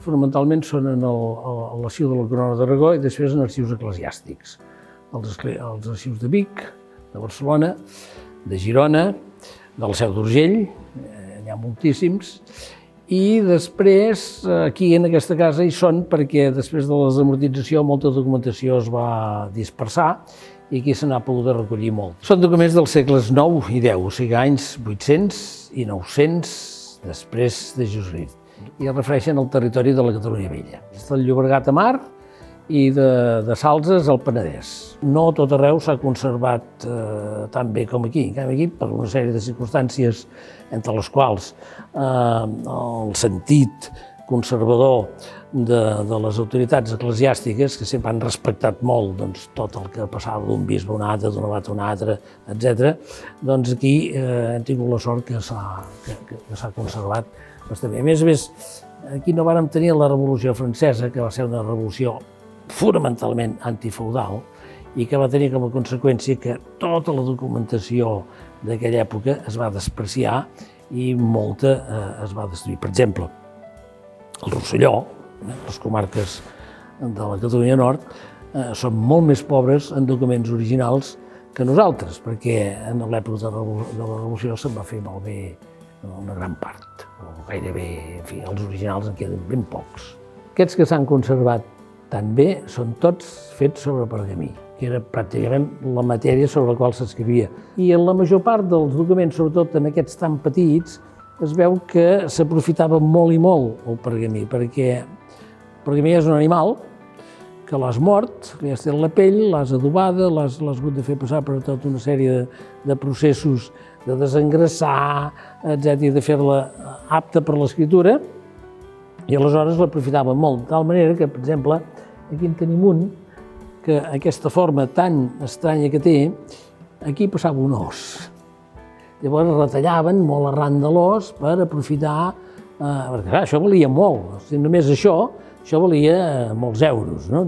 Fonamentalment són a l'arxiu de la Corona d'Aragó i després en arxius eclesiàstics. Els arxius de Vic, de Barcelona, de Girona, de la Seu d'Urgell, n'hi ha moltíssims, i després aquí en aquesta casa hi són perquè després de la desamortització molta documentació es va dispersar i aquí se n'ha pogut recollir molt. Són documents dels segles IX i X, o sigui anys 800 i 900 després de Jesucrist, i es refereixen al territori de la Catalunya Vella. És del Llobregat a Mar i de Salses al Penedès. No tot arreu s'ha conservat tan bé com aquí. Aquí, per una sèrie de circumstàncies, entre les quals el sentit conservador de les autoritats eclesiàstiques, que sempre han respectat molt tot el que passava d'un bisbe a un altre, d'un abat a un altre, etc., doncs aquí hem tingut la sort que s'ha conservat bastant bé. A més, aquí no vàrem tenir la Revolució Francesa, que va ser una revolució fonamentalment antifeudal i que va tenir com a conseqüència que tota la documentació d'aquella època es va despreciar i molta es va destruir. Per exemple, el Rosselló, les comarques de la Catalunya Nord, són molt més pobres en documents originals que nosaltres, perquè en l'època de la Revolució se'n va fer malbé una gran part, o gairebé, en fi, els originals en queden ben pocs. Aquests que s'han conservat tan bé són tots fets sobre pergamí, que era pràcticament la matèria sobre la qual s'escrivia. I en la major part dels documents, sobretot en aquests tan petits, es veu que s'aprofitava molt i molt el pergamí, perquè el pergamí és un animal que l'has mort, li has tret la pell, l'has adobada, l'has hagut de fer passar per tota una sèrie de processos de desengrassar, etc., i de fer-la apta per l'escriptura, i aleshores l'aprofitava molt, de tal manera que, per exemple, aquí en tenim un que aquesta forma tan estranya que té, aquí passava un os. Llavors retallaven molt arran de l'os per aprofitar, perquè clar, això valia molt, o sigui, només això valia molts euros, no?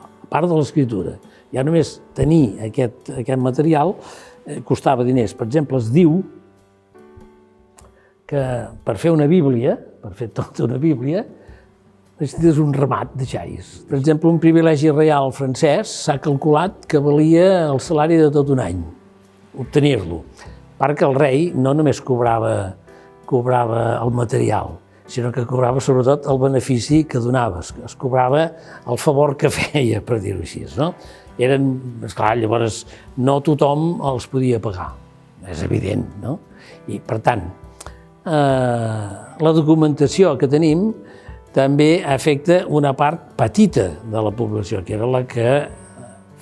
A part de l'escriptura. Ja només tenir aquest material costava diners. Per exemple, es diu que per fer una Bíblia, per fer tota una Bíblia, necessites un ramat de xais. Per exemple, un privilegi reial francès s'ha calculat que valia el salari de tot un any, obtenir-lo. A part que el rei no només cobrava el material, sinó que cobrava sobretot el benefici que donava, es cobrava el favor que feia, per dir-ho així, no? Esclar, llavors no tothom els podia pagar, és evident, no? I per tant, la documentació que tenim també afecta una part petita de la població, que era la que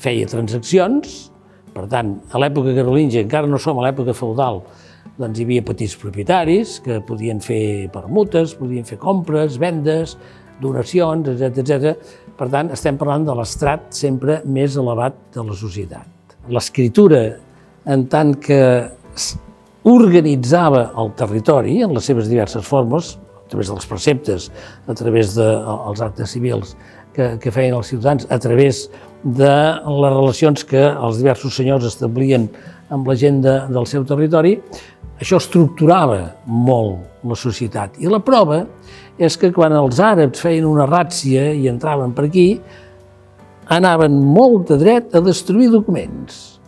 feia transaccions. Per tant, a l'època carolíngia, encara no som a l'època feudal, doncs hi havia petits propietaris que podien fer permutes, podien fer compres, vendes, donacions, etc. Per tant, estem parlant de l'estrat sempre més elevat de la societat. L'escriptura, en tant que organitzava el territori en les seves diverses formes, a través dels preceptes, a través dels actes civils que feien els ciutadans, a través de les relacions que els diversos senyors establien amb la gent del seu territori, això estructurava molt la societat. I la prova és que quan els àrabs feien una ràtzia i entraven per aquí, anaven molt de dret a destruir documents.